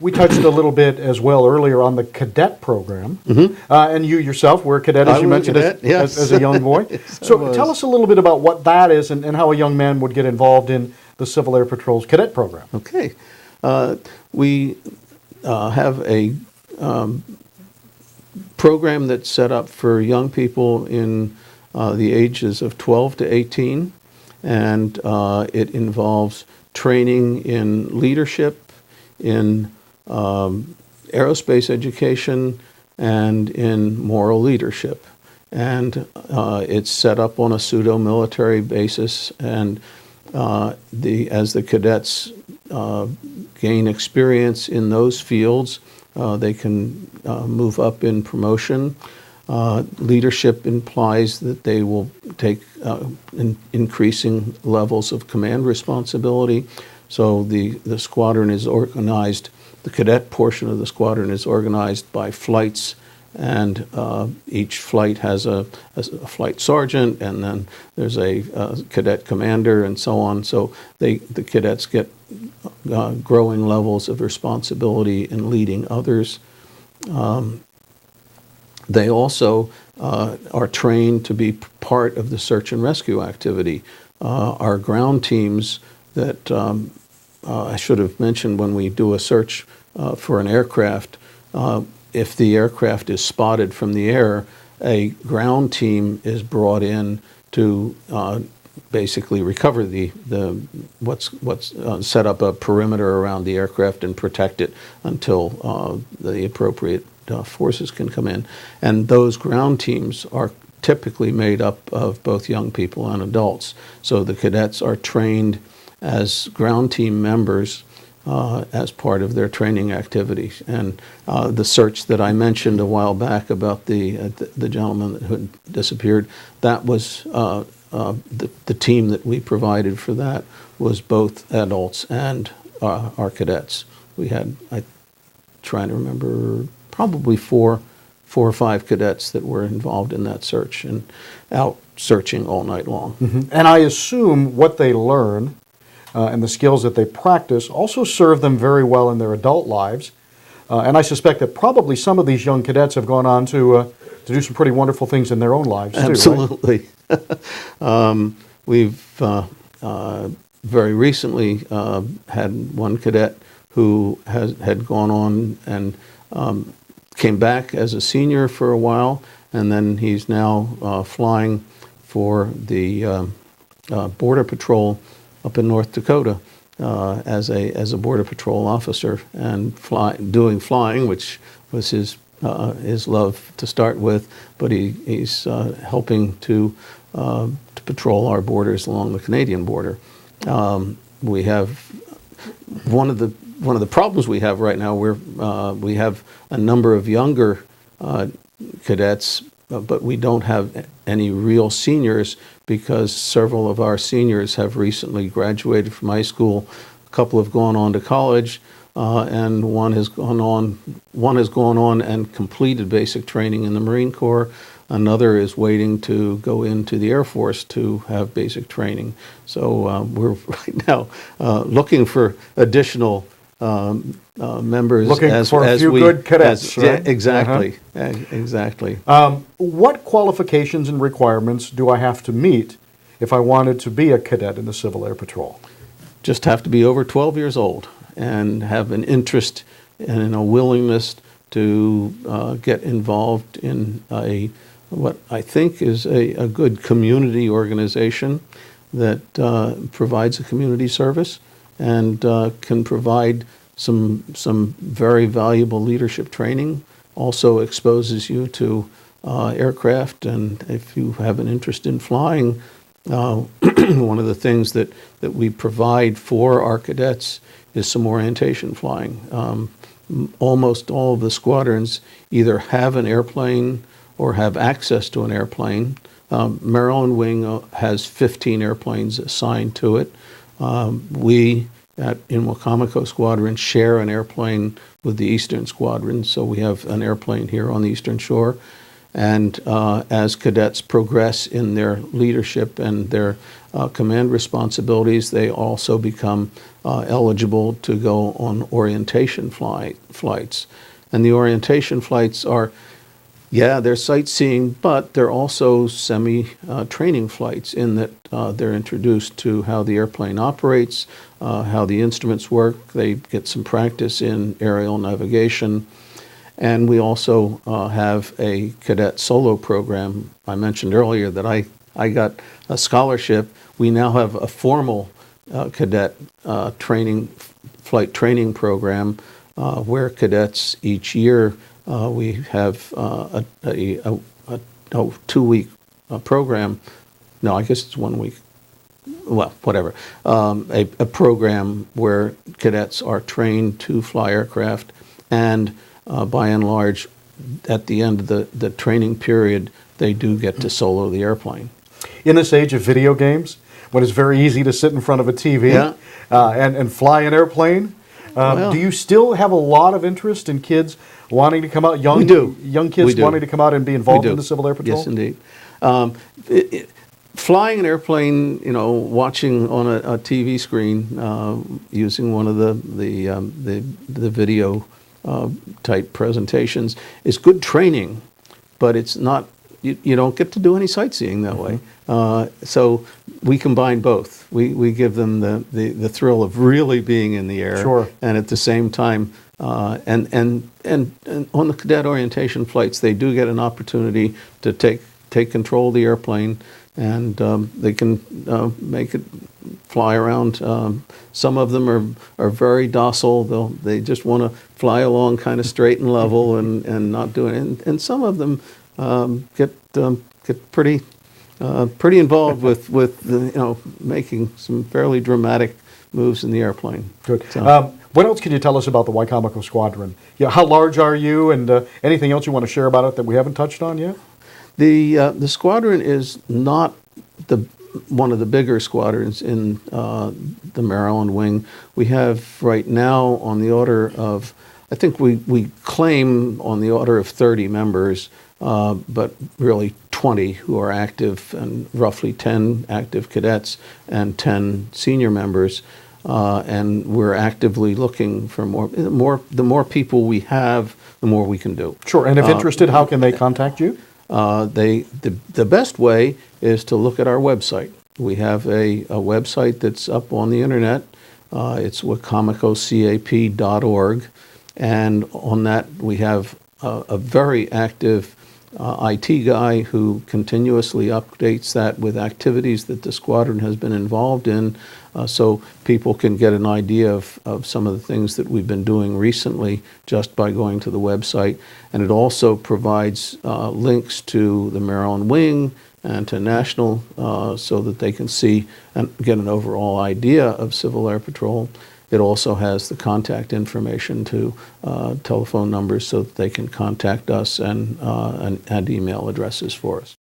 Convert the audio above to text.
We touched a little bit as well earlier on the cadet program. And you yourself were a cadet, as you mentioned, as a young boy. Yes, so tell us a little bit about what that is and how a young man would get involved in the Civil Air Patrol's cadet program. Okay. We have a program that's set up for young people in the ages of 12 to 18, and it involves training in leadership, in aerospace education, and in moral leadership. And it's set up on a pseudo-military basis, and as the cadets gain experience in those fields, they can move up in promotion. Leadership implies that they will take increasing levels of command responsibility. So the squadron is organized, the cadet portion of the squadron is organized by flights, and each flight has a flight sergeant, and then there's a cadet commander, and so on. So the cadets get growing levels of responsibility in leading others. They also are trained to be part of the search and rescue activity. Our ground teams that I should have mentioned when we do a search for an aircraft, if the aircraft is spotted from the air, a ground team is brought in to basically recover what's set up a perimeter around the aircraft and protect it until the appropriate forces can come in. And those ground teams are typically made up of both young people and adults. So the cadets are trained as ground team members as part of their training activities. And the search that I mentioned a while back about the gentleman who had disappeared, that was the team that we provided for that was both adults and our cadets. We had, I'm trying to remember, probably four or five cadets that were involved in that search and out searching all night long. And I assume what they learn and the skills that they practice also serve them very well in their adult lives. And I suspect that probably some of these young cadets have gone on to do some pretty wonderful things in their own lives, too. Absolutely. Right? We've very recently had one cadet who had gone on and came back as a senior for a while, and then he's now flying for the Border Patrol up in North Dakota as a Border Patrol officer, and doing flying, which was his love to start with, but he's helping to patrol our borders along the Canadian border. We have one of the problems we have right now. We have a number of younger cadets, but we don't have any real seniors because several of our seniors have recently graduated from high school. A couple have gone on to college, and one has gone on and completed basic training in the Marine Corps. Another is waiting to go into the Air Force to have basic training. So we're right now looking for additional members. Looking for a few good cadets, right? Yeah, exactly. Exactly. What qualifications and requirements do I have to meet if I wanted to be a cadet in the Civil Air Patrol? Just have to be over 12 years old and have an interest and a willingness to get involved in what I think is a good community organization that provides a community service and can provide some very valuable leadership training, also exposes you to aircraft, and if you have an interest in flying, one of the things that we provide for our cadets is some orientation flying. Almost all of the squadrons either have an airplane or have access to an airplane. Maryland Wing has 15 airplanes assigned to it. We in Wicomico Squadron share an airplane with the Eastern Squadron, so we have an airplane here on the Eastern Shore. And as cadets progress in their leadership and their command responsibilities, they also become eligible to go on orientation flights. And the orientation flights are, yeah, they're sightseeing, but they're also semi-training flights in that they're introduced to how the airplane operates, how the instruments work. They get some practice in aerial navigation. And we also have a cadet solo program. I mentioned earlier that I got a scholarship. We now have a formal cadet flight training program where cadets each year we have a 2-week program. No, I guess it's 1 week. Well, whatever. A program where cadets are trained to fly aircraft, and by and large, at the end of the training period, they do get to solo the airplane. In this age of video games, when it's very easy to sit in front of a TV Yeah. and fly an airplane, do you still have a lot of interest in kids wanting to come out, young kids We do. wanting to come out and be involved We do. in the Civil Air Patrol? Yes, indeed. Flying an airplane, watching on a TV screen, using one of the video type presentations is good training, but it's not. You don't get to do any sightseeing that way. So we combine both. We give them the thrill of really being in the air, Sure. and at the same time, and on the cadet orientation flights, they do get an opportunity to take control of the airplane, and they can make it fly around. Some of them are very docile. They just want to fly along kind of straight and level and not do it. And some of them get pretty involved with making some fairly dramatic moves in the airplane. Good. So, What else can you tell us about the Wicomico Squadron? Yeah, how large are you, and anything else you want to share about it that we haven't touched on yet? the squadron is not one of the bigger squadrons in the Maryland wing. We have right now on the order of, I think we claim on the order of 30 members, but really 20 who are active, and roughly 10 active cadets and 10 senior members. And we're actively looking for more. The more people we have, the more we can do. Sure. And if interested, how can they contact you? The best way is to look at our website. We have a website that's up on the internet. It's wicomicocap.org, and on that we have a very active IT guy who continuously updates that with activities that the squadron has been involved in, so people can get an idea of some of the things that we've been doing recently just by going to the website. And it also provides links to the Maryland wing and to national, so that they can see and get an overall idea of Civil Air Patrol. It also has the contact information to telephone numbers so that they can contact us, and email addresses for us.